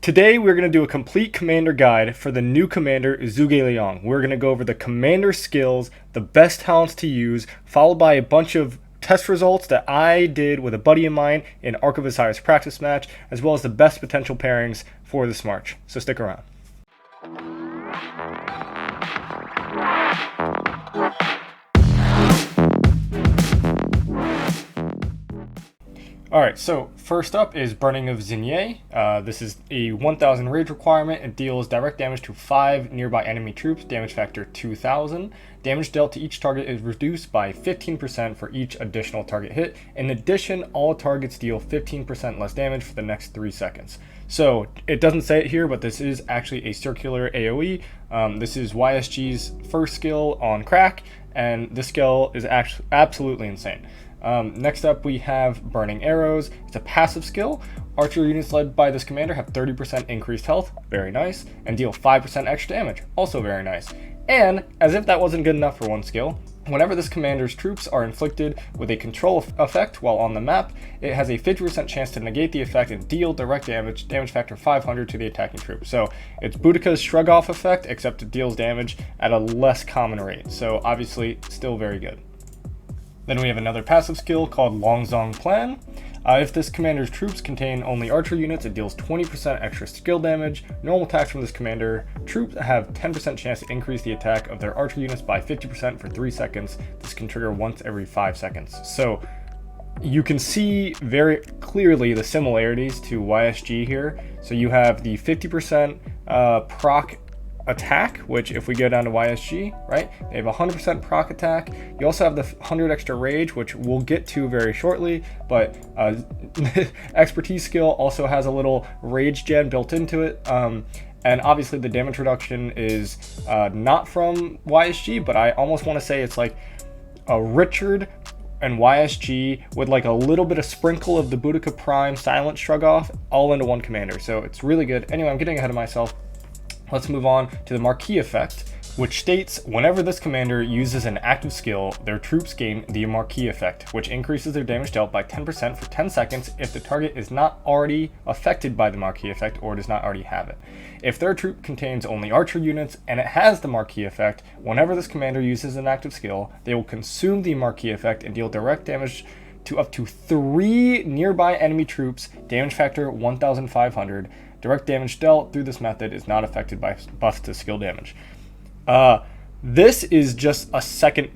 Today we're going to do a complete commander guide for the new commander Zhuge Liang. We're going to go over the commander skills, the best talents to use, followed by a bunch of test results that I did with a buddy of mine in Ark of Osiris practice match, as well as the best potential pairings for this march. So stick around. Alright, so first up is Burning of Xingye. This is a 1000 rage requirement. It deals direct damage to 5 nearby enemy troops, damage factor 2000. Damage dealt to each target is reduced by 15% for each additional target hit. In addition, all targets deal 15% less damage for the next 3 seconds. So it doesn't say it here, but this is actually a circular AoE. This is YSG's first skill on crack, and this skill is actually absolutely insane. Next up we have Burning Arrows. It's a passive skill. Archer units led by this commander have 30% increased health, very nice, and deal 5% extra damage, also very nice. And, as if that wasn't good enough for one skill, whenever this commander's troops are inflicted with a control effect while on the map, it has a 50% chance to negate the effect and deal direct damage, damage factor 500 to the attacking troop. So it's Boudica's shrug off effect, except it deals damage at a less common rate, so obviously still very good. Then we have another passive skill called Longzong Plan. If this commander's troops contain only archer units, it deals 20% extra skill damage. Normal attacks from this commander troops have 10% chance to increase the attack of their archer units by 50% for 3 seconds. This can trigger once every 5 seconds. So you can see very clearly the similarities to YSG here. So you have the 50% proc attack, which if we go down to YSG, right, they have 100% proc attack. You also have the 100 extra rage, which we'll get to very shortly, but expertise skill also has a little rage gen built into it. And obviously the damage reduction is not from YSG, but I almost want to say it's like a Richard and YSG with like a little bit of sprinkle of the Boudica Prime silent shrug off all into one commander. So it's really good. Anyway, I'm getting ahead of myself. Let's move on to the Marquee effect, which states whenever this commander uses an active skill, their troops gain the Marquee effect, which increases their damage dealt by 10% for 10 seconds if the target is not already affected by the Marquee effect or does not already have it. If their troop contains only archer units and it has the Marquee effect, whenever this commander uses an active skill, they will consume the Marquee effect and deal direct damage to up to 3 nearby enemy troops, damage factor 1500. Direct damage dealt through this method is not affected by buffs to skill damage. This is just a second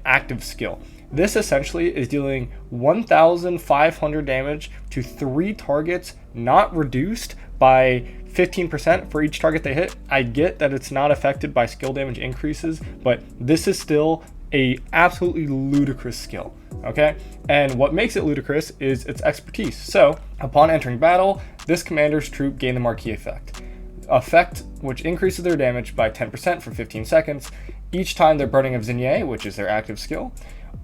active skill. This essentially is dealing 1500 damage to 3 targets, not reduced by 15% for each target they hit. I get that it's not affected by skill damage increases, but this is still a absolutely ludicrous skill, okay? And what makes it ludicrous is its expertise. So, upon entering battle, this commander's troop gain the Marquee effect, which increases their damage by 10% for 15 seconds each time they're Burning of Xingye, which is their active skill,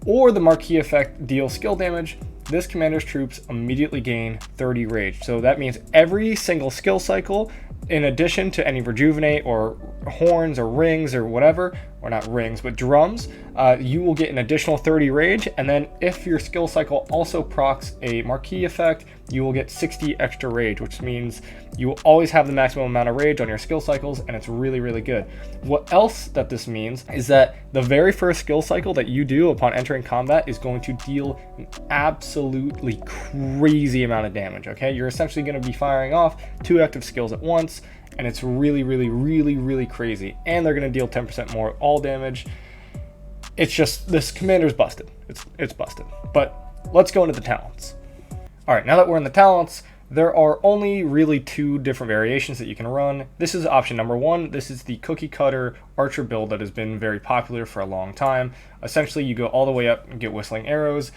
or the Marquee effect deals skill damage. This commander's troops immediately gain 30 rage. So that means every single skill cycle, in addition to any rejuvenate or horns or rings or whatever, or not rings, but drums, you will get an additional 30 rage. And then if your skill cycle also procs a Marquee effect, you will get 60 extra rage, which means you will always have the maximum amount of rage on your skill cycles, and it's really, really good. What else that this means is that the very first skill cycle that you do upon entering combat is going to deal an absolutely crazy amount of damage, okay? You're essentially going to be firing off 2 active skills at once, and it's really, really, really, really crazy. And they're going to deal 10% more all damage. It's just, this commander's busted. It's busted. But let's go into the talents. All right, now that we're in the talents, there are only really 2 different variations that you can run. This is option number 1. This is the cookie cutter archer build that has been very popular for a long time. Essentially, you go all the way up and get whistling arrows.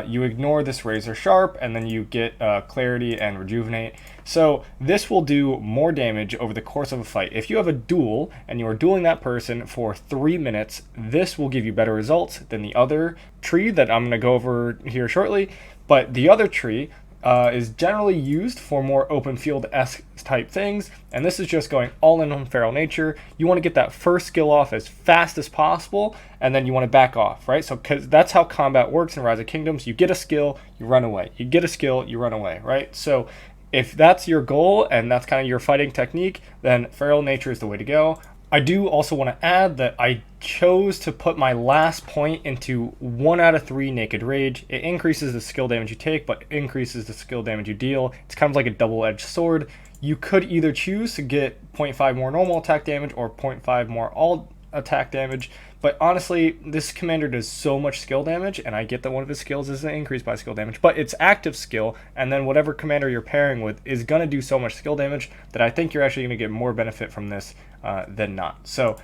You ignore this razor sharp, and then you get clarity and rejuvenate. So this will do more damage over the course of a fight. If you have a duel and you are dueling that person for 3 minutes, this will give you better results than the other tree that I'm going to go over here shortly. But the other tree is generally used for more open field-esque type things, and this is just going all in on feral nature. You want to get that first skill off as fast as possible, and then you want to back off, right? So because that's how combat works in Rise of Kingdoms. You get a skill, you run away. You get a skill, you run away, right? So if that's your goal and that's kind of your fighting technique, then Feral Nature is the way to go. I do also want to add that I chose to put my last point into 1 out of 3 Naked Rage. It increases the skill damage you take, but increases the skill damage you deal. It's kind of like a double-edged sword. You could either choose to get 0.5 more normal attack damage or 0.5 more all attack damage, but honestly, this commander does so much skill damage, and I get that one of his skills is an increase by skill damage, but it's active skill, and then whatever commander you're pairing with is going to do so much skill damage that I think you're actually going to get more benefit from this than not. So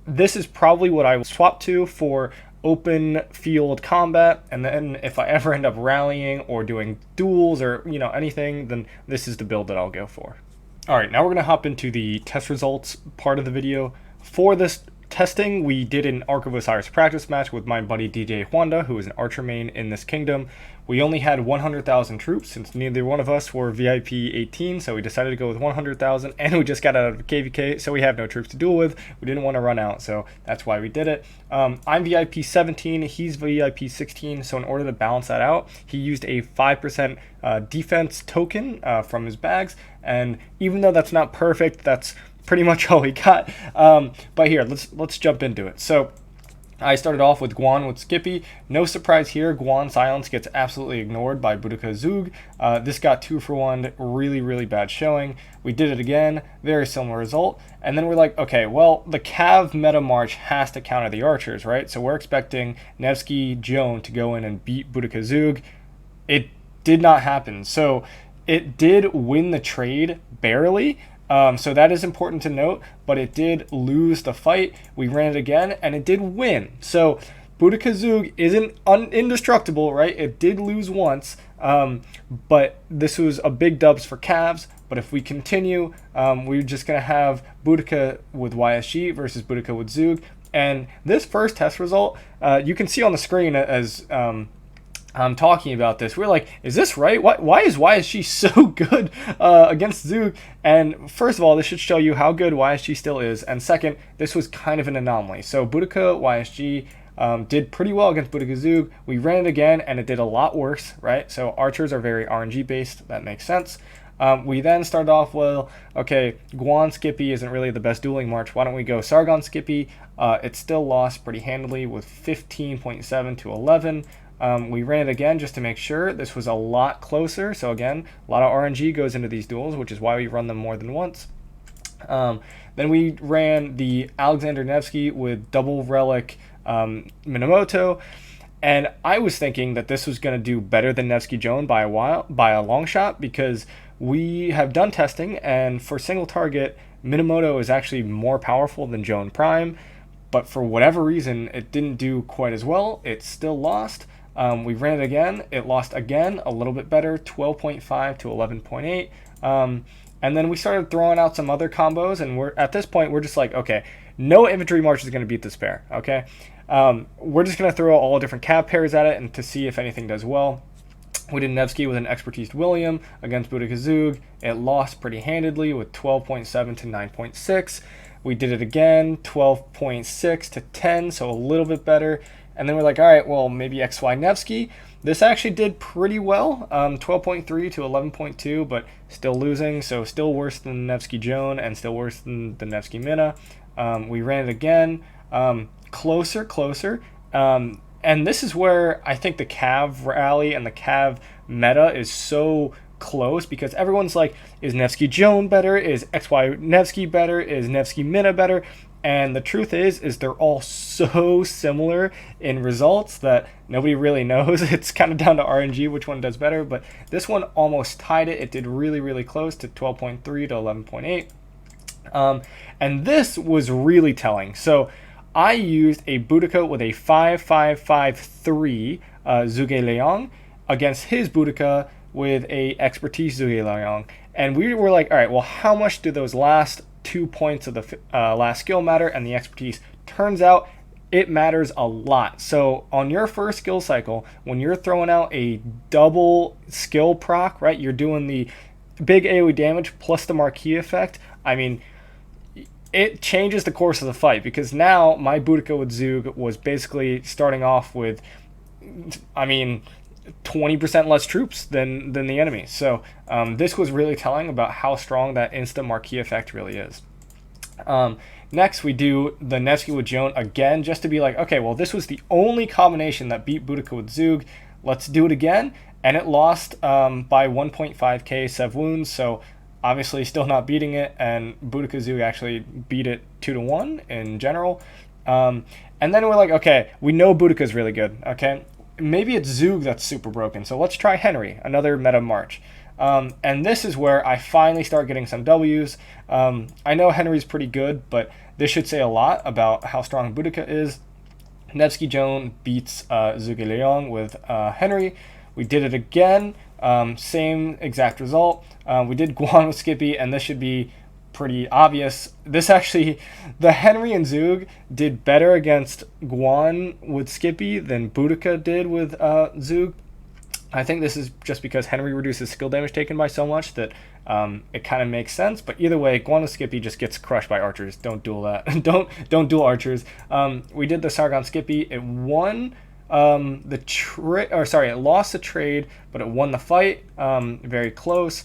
this is probably what I will swap to for open field combat, and then if I ever end up rallying or doing duels or anything, then this is the build that I'll go for. Alright, now we're going to hop into the test results part of the video. For this testing, we did an Ark of Osiris practice match with my buddy DJ Huanda, who is an archer main in this kingdom. We only had 100,000 troops since neither one of us were VIP 18, so we decided to go with 100,000, and we just got out of KVK, so we have no troops to duel with. We didn't want to run out, so that's why we did it. I'm VIP 17, he's VIP 16, so in order to balance that out, he used a 5% defense token from his bags, and even though that's not perfect, that's pretty much all we got. But here, let's jump into it. So I started off with Guan with Skippy. No surprise here, Guan Silence gets absolutely ignored by Boudica Zhuge. This got 2 for 1, really bad showing. We did it again, very similar result. And then we're like, okay, well, the Cav meta march has to counter the archers, right? So we're expecting Nevsky Joan to go in and beat Boudica Zhuge. It did not happen. So it did win the trade barely. So that is important to note, but it did lose the fight. We ran it again, and it did win. So Boudica Zhuge isn't indestructible, right? It did lose once, but this was a big dubs for Cavs. But if we continue, we're just going to have Boudica with YSG versus Boudica with Zhuge. And this first test result, you can see on the screen as I'm talking about this. We're like, is this right? Why is YSG so good against Zhuge? And first of all, this should show you how good YSG still is. And second, this was kind of an anomaly. So Boudica YSG did pretty well against Boudica Zhuge. We ran it again, and it did a lot worse, right? So archers are very RNG based. That makes sense. We then started off, well, okay, Guan Skippy isn't really the best dueling march. Why don't we go Sargon Skippy? It still lost pretty handily with 15.7 to 11. We ran it again just to make sure. This was a lot closer. So again, a lot of RNG goes into these duels, which is why we run them more than once. Then we ran the Alexander Nevsky with double relic Minamoto. And I was thinking that this was going to do better than Nevsky Joan by a long shot, because we have done testing, and for single target, Minamoto is actually more powerful than Joan Prime. But for whatever reason, it didn't do quite as well. It still lost. We ran it again. It lost again, a little bit better, 12.5 to 11.8. And then we started throwing out some other combos, and at this point, we're just like, okay, no infantry march is going to beat this pair, okay? We're just going to throw all different Cav pairs at it and to see if anything does well. We did Nevsky with an Expertise William against Boudica Zhuge. It lost pretty handedly with 12.7 to 9.6. We did it again, 12.6 to 10, so a little bit better. And then we're like, all right, well, maybe XY Nevsky. This actually did pretty well, 12.3 to 11.2, but still losing, so still worse than Nevsky Joan and still worse than the Nevsky Mina. We ran it again, closer. And this is where I think the Cav rally and the Cav meta is so close, because everyone's like, is Nevsky Joan better? Is XY Nevsky better? Is Nevsky Mina better? And the truth is they're all so similar in results that nobody really knows. It's kind of down to RNG which one does better, but this one almost tied it. It did really close to 12.3 to 11.8. And this was really telling. So I used a Boudica with a 5.5.5.3 Zhuge Liang against his Boudica with a Expertise Zhuge Liang. And we were like, all right, well, how much do those last 2 points of the last skill matter and the expertise? Turns out it matters a lot. So on your first skill cycle, when you're throwing out a double skill proc, right, you're doing the big AoE damage plus the marquee effect. I mean, it changes the course of the fight, because now my Boudica with Zhuge was basically starting off with, I mean, 20% less troops than the enemy. So this was really telling about how strong that instant marquee effect really is. Next, we do the Nevsky with Joan again, just to be like, okay, well, this was the only combination that beat Boudica with Zhuge. Let's do it again. And it lost by 1.5k Sev wounds, so obviously still not beating it. And Boudica Zhuge actually beat it 2-1 in general. And then we're like, okay, we know Boudica's really good, okay? Maybe it's Zhuge that's super broken, so let's try Henry, another meta march. And this is where I finally start getting some W's. I know Henry's pretty good, but this should say a lot about how strong Boudica is. Nevsky Joan beats Zhuge Liang with Henry. We did it again, same exact result. We did Guan with Skippy, and this should be pretty obvious. This actually, the Henry and Zhuge did better against Guan with Skippy than Boudica did with Zhuge. I think this is just because Henry reduces skill damage taken by so much that it kind of makes sense. But either way, Guan with Skippy just gets crushed by archers. Don't duel that. don't duel archers. We did the Sargon Skippy. It won it lost the trade, but it won the fight. Very close.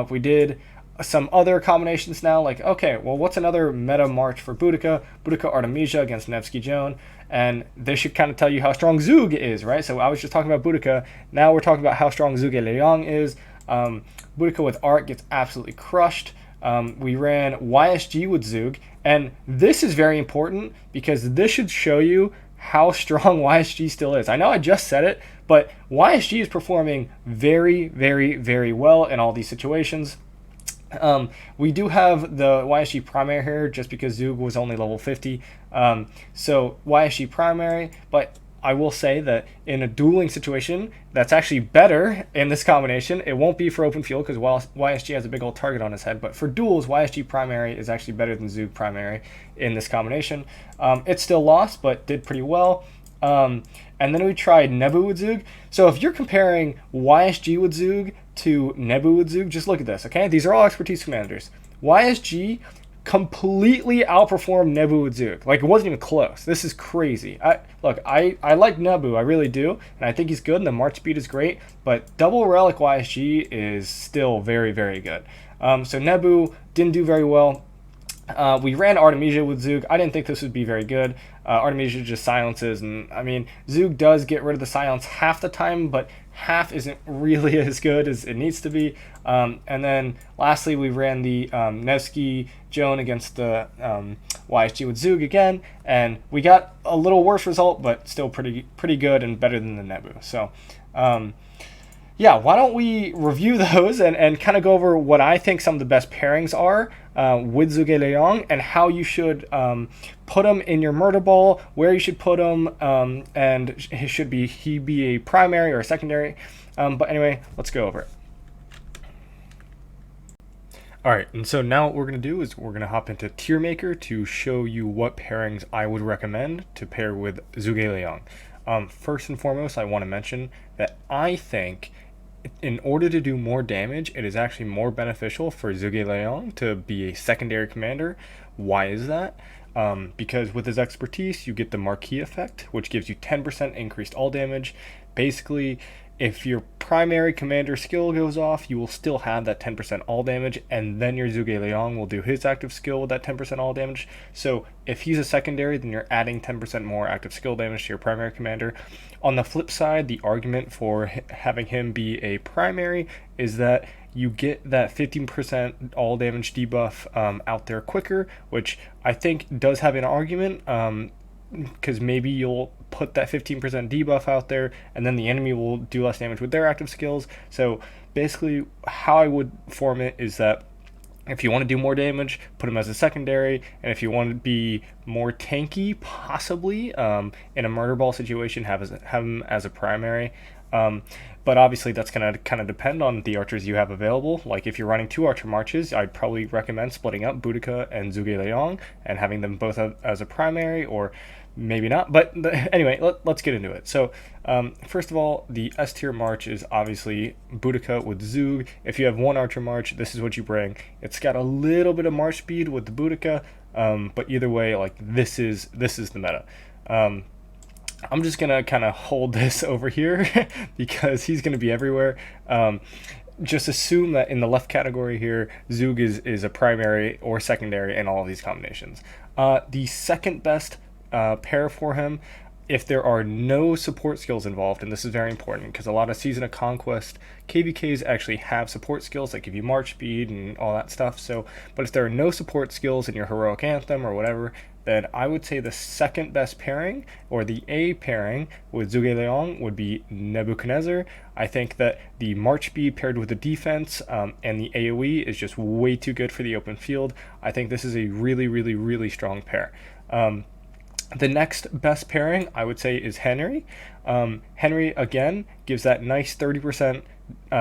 We did some other combinations now, like, okay, well, what's another meta march for Boudica? Boudica Artemisia against Nevsky Joan, and this should kind of tell you how strong Zhuge is, right? So I was just talking about Boudica, now we're talking about how strong Zhuge Liang is. Boudica with Art gets absolutely crushed. We ran YSG with Zhuge, and this is very important because this should show you how strong YSG still is. I know I just said it, but YSG is performing very, very, very well in all these situations. We do have the YSG primary here just because Zhuge was only level 50. So YSG primary, but I will say that in a dueling situation, that's actually better in this combination. It won't be for open field because YSG has a big old target on his head, but for duels, YSG primary is actually better than Zhuge primary in this combination. It still lost, but did pretty well. And then we tried Nebu with Zhuge. So if you're comparing YSG with Zhuge to Nebu with Zhuge, just look at this, okay? These are all expertise commanders. YSG completely outperformed Nebu with Zhuge. Like, it wasn't even close. This is crazy. I like Nebu, I really do, and I think he's good, and the march speed is great, but double relic YSG is still very, very good. So Nebu didn't do very well. We ran Artemisia with Zhuge. I didn't think this would be very good. Artemisia just silences, and I mean, Zhuge does get rid of the silence half the time, but half isn't really as good as it needs to be. And then lastly, we ran the Nevsky Joan against the YSG with Zhuge again, and we got a little worse result, but still pretty good and better than the Nebu. So yeah, why don't we review those and kind of go over what I think some of the best pairings are with Zhuge Liang and how you should put him in your murder ball, where you should put him, and he be a primary or a secondary. But anyway, let's go over it. All right, and so now what we're going to do is we're going to hop into Tier Maker to show you what pairings I would recommend to pair with Zhuge Liang. First and foremost, I want to mention that I think in order to do more damage, it is actually more beneficial for Zhuge Liang to be a secondary commander. Why is that? Because with his expertise, you get the Marquis effect, which gives you 10% increased all damage. Basically, if your primary commander skill goes off, you will still have that 10% all damage, and then your Zhuge Liang will do his active skill with that 10% all damage. So if he's a secondary, then you're adding 10% more active skill damage to your primary commander. On the flip side, the argument for having him be a primary is that you get that 15% all damage debuff out there quicker, which I think does have an argument, because maybe you'll put that 15% debuff out there and then the enemy will do less damage with their active skills. So basically how I would form it is that if you want to do more damage, put him as a secondary, and if you want to be more tanky, possibly in a murder ball situation, have him as a primary. But obviously that's going to kind of depend on the archers you have available. Like if you're running 2 archer marches, I'd probably recommend splitting up Boudica and Zhuge Liang and having them both as a primary, or maybe not. But anyway, let's get into it. So first of all, the S tier march is obviously Boudica with Zhuge. If you have 1 archer march, this is what you bring. It's got a little bit of march speed with the Boudica, but either way, like this is the meta. I'm just gonna kind of hold this over here because he's gonna be everywhere. Just assume that in the left category here, Zug is a primary or secondary in all of these combinations. The second best pair for him, if there are no support skills involved, and this is very important because a lot of Season of Conquest KVKs actually have support skills that give you march speed and all that stuff. So, but if there are no support skills in your heroic anthem or whatever, then I would say the second best pairing, or the A pairing, with Zhuge Liang would be Nebuchadnezzar. I think that the March speed paired with the defense and the AoE is just way too good for the open field. I think this is a really, really, really strong pair. The next best pairing, I would say, is Henry. Henry, again, gives that nice 30%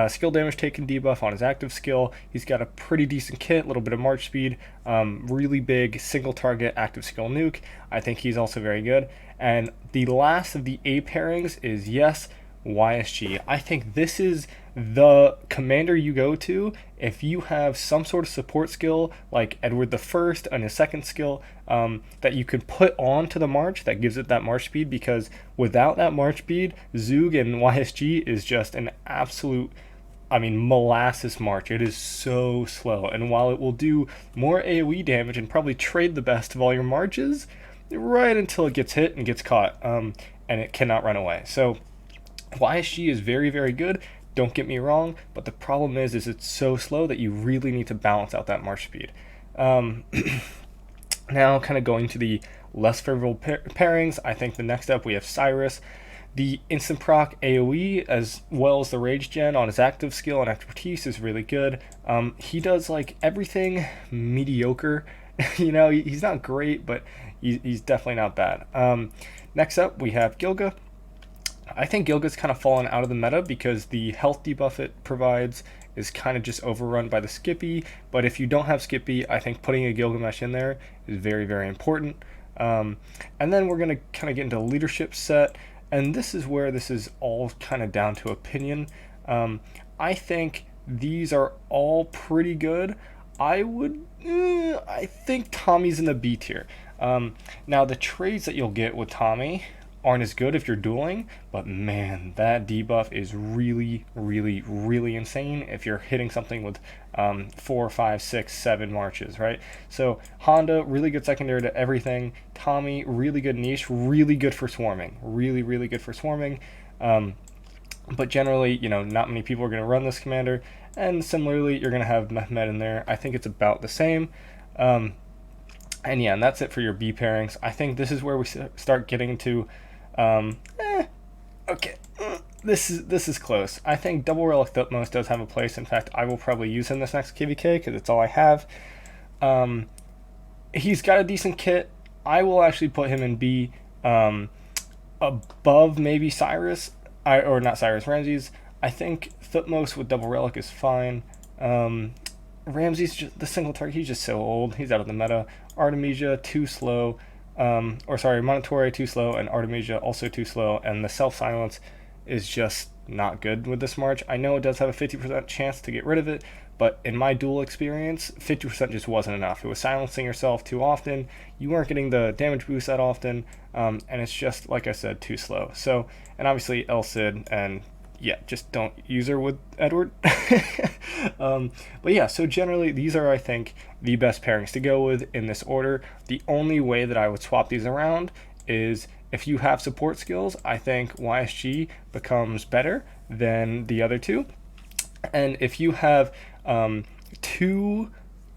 skill damage taken debuff on his active skill. He's got a pretty decent kit, a little bit of march speed, really big single target active skill nuke. I think he's also very good. And the last of the A pairings is, yes, YSG. I think this is the commander you go to if you have some sort of support skill like Edward the First and his second skill that you can put onto the march that gives it that march speed, because without that march speed, Zug and YSG is just an absolute, I mean, molasses march. It is so slow, and while it will do more AoE damage and probably trade the best of all your marches, right until it gets hit and gets caught, and it cannot run away. So YSG is very, very good, don't get me wrong, but the problem is it's so slow that you really need to balance out that march speed. Now, kind of going to the less favorable pairings, I think the next up we have Cyrus. The instant proc AoE as well as the rage gen on his active skill and expertise is really good. He does like everything mediocre. You know, he's not great, but he's definitely not bad. Next up we have Gilga. I think Gilga's kind of fallen out of the meta because the health debuff it provides is kind of just overrun by the Skippy. But if you don't have Skippy, I think putting a Gilgamesh in there is very, very important. And then we're going to kind of get into the leadership set. And this is where this is all kind of down to opinion. I think these are all pretty good. I think Tommy's in the B tier. Now, the trades that you'll get with Tommy aren't as good if you're dueling, but man, that debuff is really, really, really insane if you're hitting something with 4, 5, 6, 7 marches, right? So Honda, really good secondary to everything. Tommy, really good niche, really good for swarming, really, really good for swarming. But generally, you know, not many people are going to run this commander, and similarly, you're going to have Mehmet in there. I think it's about the same. And yeah, and that's it for your B pairings. I think this is where we start getting to okay, this is close. I think Double Relic Thutmose does have a place. In fact, I will probably use him this next KVK because it's all I have. He's got a decent kit. I will actually put him in B, above maybe Cyrus, or not Cyrus, Ramses. I think Thutmose with Double Relic is fine. Ramses, just the single target, he's just so old. He's out of the meta. Artemisia, too slow. Monitore too slow, and Artemisia also too slow, and the self-silence is just not good with this march. I know it does have a 50% chance to get rid of it, but in my duel experience, 50% just wasn't enough. It was silencing yourself too often, you weren't getting the damage boost that often, and it's just, like I said, too slow. So, and obviously El Cid, and yeah, just don't use her with Edward. But yeah, so generally these are, I think, the best pairings to go with in this order. The only way that I would swap these around is if you have support skills. I think YSG becomes better than the other two. And if you have 2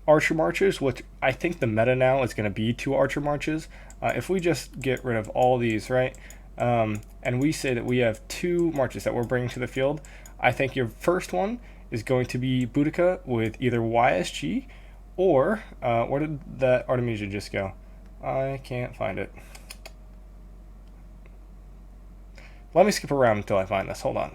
Archer Marches, which I think the meta now is going to be 2 Archer Marches, if we just get rid of all these, right? And we say that we have 2 marches that we're bringing to the field, I think your first one is going to be Boudica with either YSG or, where did that Artemisia just go? I can't find it. Let me skip around until I find this. Hold on.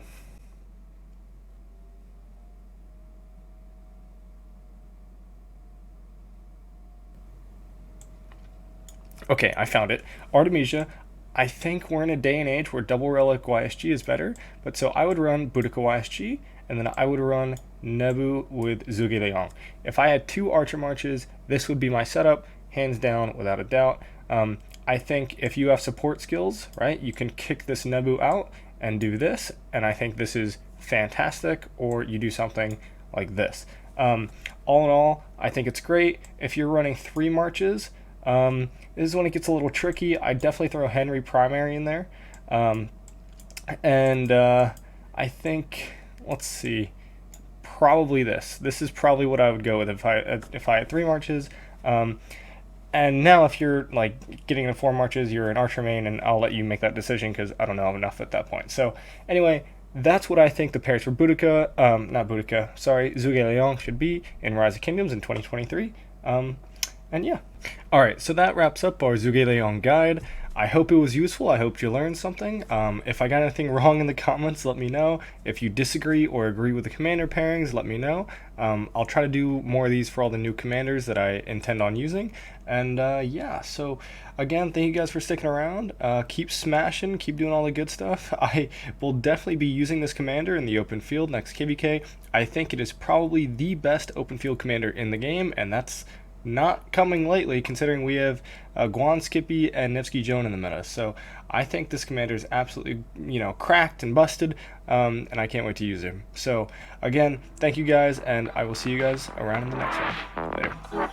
Okay, I found it. Artemisia. I think we're in a day and age where Double Relic YSG is better, but so I would run Boudica YSG, and then I would run Nebu with Zhuge Liang. If I had 2 Archer Marches, this would be my setup, hands down, without a doubt. I think if you have support skills, right, you can kick this Nebu out and do this, and I think this is fantastic, or you do something like this. All in all, I think it's great. If you're running 3 marches, this is when it gets a little tricky. I definitely throw Henry primary in there. I think, let's see, probably this. This is probably what I would go with if I had 3 marches. And now if you're like getting into 4 marches, you're an archer main, and I'll let you make that decision because I don't know enough at that point. So anyway, that's what I think the pairs for Boudica, not Boudica, sorry, Zhuge Liang should be in Rise of Kingdoms in 2023. And yeah. Alright, so that wraps up our Zhuge Liang guide. I hope it was useful. I hope you learned something. If I got anything wrong in the comments, let me know. If you disagree or agree with the commander pairings, let me know. I'll try to do more of these for all the new commanders that I intend on using. And yeah, so again, thank you guys for sticking around. Keep smashing, keep doing all the good stuff. I will definitely be using this commander in the open field next KVK. I think it is probably the best open field commander in the game, and that's not coming lately, considering we have Guan Skippy and Nevsky Joan in the meta. So I think this commander is absolutely, cracked and busted, and I can't wait to use him. So again, thank you guys, and I will see you guys around in the next one. Later.